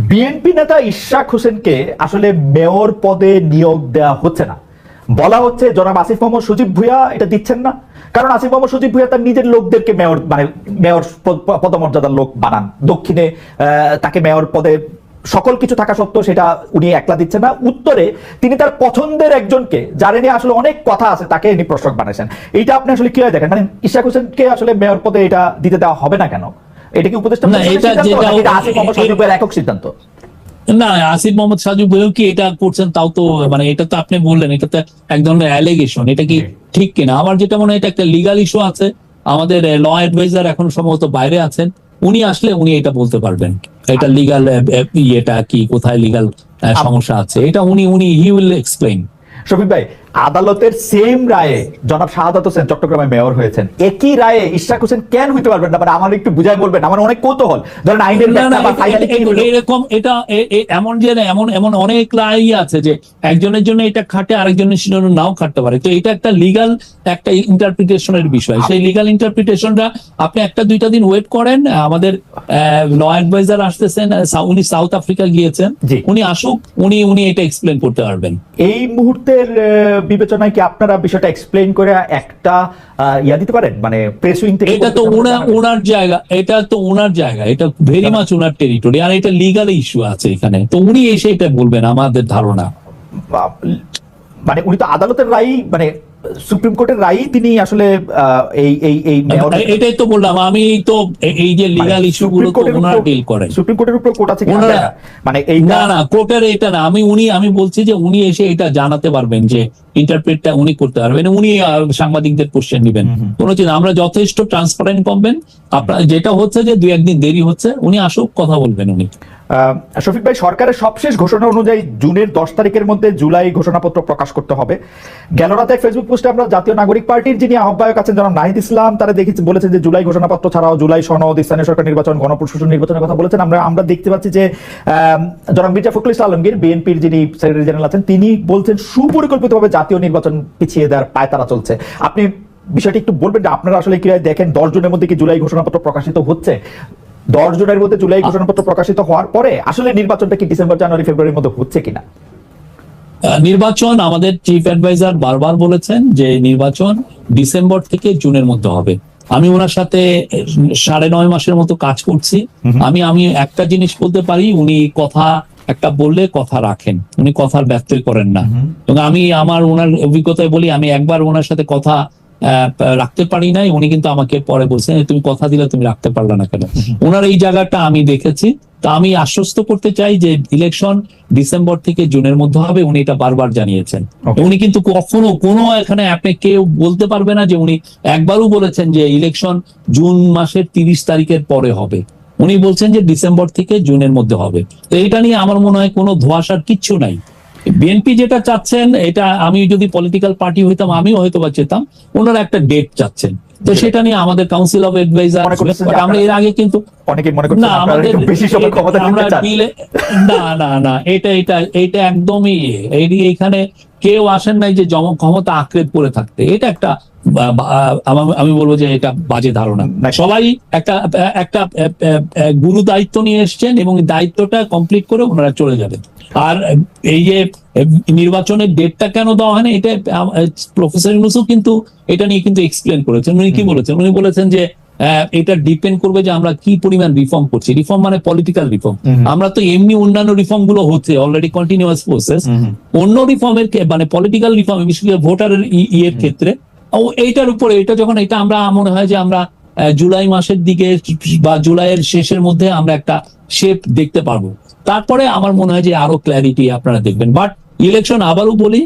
BNP নেতা ইশরাক হোসেনকে আসলে মেয়র পদে নিয়োগ দেওয়া হচ্ছে না, বলা হচ্ছে জনাব আসিফ মোহাম্মদ সজীব ভুঁইয়া এটা দিচ্ছেন না, কারণ আসিফ মোহাম্মদ সজীব ভুঁইয়া তার নিজের লোকদেরকে মেয়র মানে মেয়র পদমর্যাদার লোক বানান। দক্ষিণে তাকে মেয়র পদে সকল কিছু থাকা সত্ত্বেও সেটা উনি একলা দিচ্ছেন না, উত্তরে তিনি তার পছন্দের একজনকে, যার নিয়ে আসলে অনেক কথা আছে, তাকে ইনি প্রশ্রক বানাইছেন। এইটা আপনি আসলে কিভাবে দেখেন? মানে ইশরাক হোসেনকে আসলে মেয়র পদে এটা দিতে দেওয়া হবে না কেন? এটা কি উপদেষ্টা আসিফ মোহাম্মদ সজীবের একক সিদ্ধান্ত? না, আসিফ মোহাম্মদ সাজু বলেও কি এটা করছেন, তাও তো মানে এটা তো আপনি বললেন এটা তো এক ধরনের অ্যালিগেশন। এটা কি ঠিক কিনা? আমার যেটা মনে হয় এটা একটা লিগাল ইস্যু আছে। আমাদের ল অ্যাডভাইজার এখন সম্ভবত বাইরে আছেন, উনি আসলে উনি এটা বলতে পারবেন এটা লিগাল ইয়েটা কি, কোথায় লিগাল সমস্যা আছে, এটা উনি হি উইল এক্সপ্লেইন। শফিক ভাই, আদালতের সেম রায়ে জনাব শাহাদাত হোসেন চট্টগ্রামে মেয়র হয়েছেন, একই রায়ে ইশরাক হোসেন কেন হইতে পারবেন না? মানে আমার একটু বুঝাই বলবেন, আমার অনেক কৌতূহল। ধরেন আইনের এরকম এটা এমন যে এমন অনেক রায় আছে যে একজনের জন্য এটা খাটে, আরেকজনের জন্য নাও খাটতে পারে। তো এটা একটা লিগাল একটা ইন্টারপ্রিটেশনের বিষয়। সেই লিগাল ইন্টারপ্রিটেশনটা আপনি একটা দুইটা দিন ওয়েট করেন। আমাদের ল অ্যাডভাইজার আসতেছেন, উনি সাউথ আফ্রিকা গিয়েছেন, উনি আসুক, উনি এটা এক্সপ্লেন করতে পারবেন। এই মুহূর্তের বিবেচনায় কি আপনারা বিষয়টা এক্সপ্লেইন করে একটা ইয়া দিতে পারেন, মানে প্রেস উইং থেকে? এটা তো ওনার জায়গা, এটা ভেরি মাচ ওনার টেরিটরি, আর এটা লিগাল ইস্যু আছে এখানে, তো উনি এসে এটা বলবেন আমাদের ধারণা। মানে উনি তো আদালতের রায়, মানে সুপ্রিম কোর্টের রায় তিনি আসলে এটাই তো বললাম আমি, তো এই যে লিগাল ইস্যু গুলো তো ওনারা ডিল করেন। সুপ্রিম কোর্টের উপর কোর্ট আছে মানে এই না কোর্টের এটা না, আমি বলছি যে উনি এসে এটা জানাতে পারবেন, যে ইন্টারপ্রেটটা উনি করতে পারবেন, উনি সাংবাদিকদের কোশ্চেন দিবেন। কোনো চিন্তা, আমরা যথেষ্ট ট্রান্সপারেন্ট করবেন। আপনার যেটা হচ্ছে যে 2-1 দিন দেরি হচ্ছে, উনি আসুক, কথা বলবেন উনি। শফিক ভাই, সরকারের সবশেষ ঘোষণা অনুযায়ী জুনের 10 তারিখের মধ্যে জুলাই ঘোষণাপত্র প্রকাশ করতে হবে। গেল রাতে ফেসবুক পোস্টে আমরা জাতীয় নাগরিক পার্টির যিনি আহ্বায়ক আছেন জনাব নাহিদ ইসলাম, তারা দেখেছি বলেছেন যে জুলাই ঘোষণাপত্র ছাড়াও জুলাই সনদ, স্থানীয় সরকার নির্বাচন, গণপ্রশাসন নির্বাচনের কথা বলেছেন। আমরা দেখতে পাচ্ছি যে জনাব মির্জা ফখরুল ইসলাম আলমগীর, বিএনপির যিনি সেক্রেটারি জেনারেল আছেন, তিনি বলছেন সুপরিকল্পিতভাবে জাতীয় নির্বাচন পিছিয়ে দেওয়ার পায়তারা চলছে। আপনি বিষয়টি একটু বলবেন যে আপনারা আসলে কিভাবে দেখেন? 10 জনের মধ্যে কি জুলাই ঘোষণাপত্র প্রকাশিত হচ্ছে? 10 জনের মধ্যে জুলাই ঘোষণাপত্র প্রকাশিত হওয়ার পরে আসলে নির্বাচনটা কি ডিসেম্বর, জানুয়ারি, ফেব্রুয়ারির মধ্যে হচ্ছে কিনা? নির্বাচন আমাদের চিফ অ্যাডভাইজার বারবার বলেছেন যে নির্বাচন ডিসেম্বর থেকে জুনের মধ্যে হবে। আমি ওনার সাথে 9.5 মাসের মতো কাজ করছি। আমি একটা জিনিস বলতে পারি, উনি কথা একটা বললে কথা রাখেন, উনি কথার ব্যত্যয় করেন না। এবং আমি ওনার অভিজ্ঞতায় বলি, আমি একবার ওনার সাথে কথা রাখতে পারি নাই, উনি কিন্তু আমাকে পরে বলছেন তুমি কথা দিলে তুমি রাখতে পারলে না কেন। ওনার এই জায়গাটা আমি দেখেছি। তা আমি আশ্বস্ত করতে চাই যে ইলেকশন ডিসেম্বর থেকে জুনের মধ্যে হবে, উনি এটা বারবার জানিয়েছেন। উনি কিন্তু কখনো কোনো এখানে আপনি কেউ বলতে পারবে না যে উনি একবারও বলেছেন যে ইলেকশন জুন মাসের 30 তারিখের পরে হবে। উনি বলছেন যে ডিসেম্বর থেকে জুনের মধ্যে হবে। তো এটা নিয়ে আমার মনে হয় কোনো ধোঁয়াশার কিচ্ছু নাই। বিএনপি যেটা চাচ্ছেন, এটা আমি যদি পলিটিক্যাল পার্টি হইতাম আমিও হয়তো বা চেতাম। ওনারা একটা ডেট চাচ্ছেন, তো সেটা নিয়ে আমাদের কাউন্সিল অফ অ্যাডভাইজার, আমরা এর আগে কিন্তু না এটা একদমই এইখানে কেউ আসেন নাই যে ক্ষমতা আঁকড়ে পড়ে থাকতে। এটা একটা আমি বলবো যে এটা বাজে ধারণা। সবাই একটা গুরু দায়িত্ব নিয়ে এসছেন এবং দায়িত্বটা কমপ্লিট করে ওনারা চলে যাবেন। আর এই যে নির্বাচনের ডেটটা কেন দেওয়া হয় না, এটা প্রফেসর ইউনূসও কিন্তু এটা নিয়ে কিন্তু এক্সপ্লেন করেছেন। উনি কি বলেছেন? উনি বলেছেন যে এটা ডিপেন্ড করবে যে আমরা কি পরিমাণ রিফর্ম করছি। রিফর্ম মানে পলিটিক্যাল রিফর্ম। আমরা তো এমনি অন্যান্য রিফর্ম গুলো হচ্ছে অলরেডি কন্টিনিউয়াস প্রসেস। অন্য রিফর্মের মানে পলিটিক্যাল রিফর্ম, বিশেষ করে ভোটারের ইয়ের ক্ষেত্রে, এইটার উপরে এটা যখন এটা আমরা মনে হয় যে আমরা জুলাই মাসের দিকে বা জুলাইয়ের শেষের মধ্যে আমরা একটা শেপ দেখতে পারবো। তারপরে আমার মনে হয় যে আরো ক্ল্যারিটি আপনারা দেখবেন। বাট ইলেকশন, আবারও বলি,